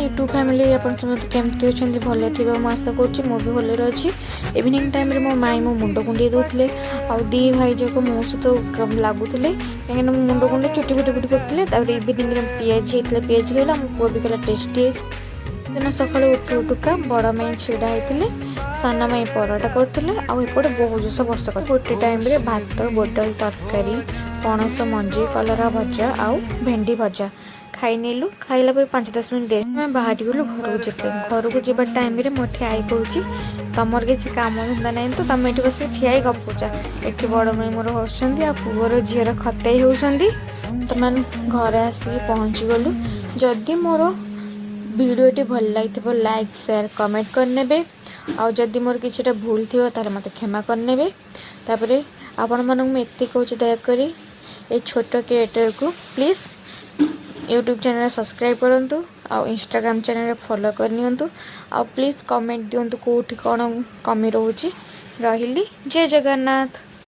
YouTube family आप समस्त केमती अच्छा भले थी आशा करुँच मो भी भले अच्छी। इवनिंग टाइम मो माई मो मुंड कुंडे दूसरे आउ दी भाई जाक मो सहित लगुले कहीं मो मुंड कुंडे चुटी फुटी फुटी पकते इवनिंग पिज होता पिज कहला मो पुआ भी कहला टेस्टी दिन सका उठू उठुका बड़ माई छिड़ा होते सान माई परोटा करते आउटे बहुत जोश वर्ष कर गोटे टाइम भात बोटल तरकारी पणस मंजी कलरा भजा आउ भेंडी भजा खाई नीलु खाइला 5-10 मिनट दे बाहर गलु घर को घर को जब टाइम मोटे आई कह तुमर किसी कम धंदा ना तो तुम ये बस ठिया गपुचा ये बड़ मई मोर हसुँच आ पुअर झीर खतई होती तुम घर आसिक पहुँची गलु। जदि मोर भिडियोटी भल लगी लाइक शेयर कमेंट करने आउ जदि मोर किसी भूल थी तार मत क्षमा करने तापर आपण मानक एत कहूँ दयाकोरी ये छोट क्रिएटर को प्लीज यूट्यूब चैनल सब्सक्राइब करंतु आउ इंस्टाग्राम चैनल फॉलो करनियंतु आउ प्लीज कमेंट दियंतु कोठी कौन कमी रोची रहिली। जय जगन्नाथ।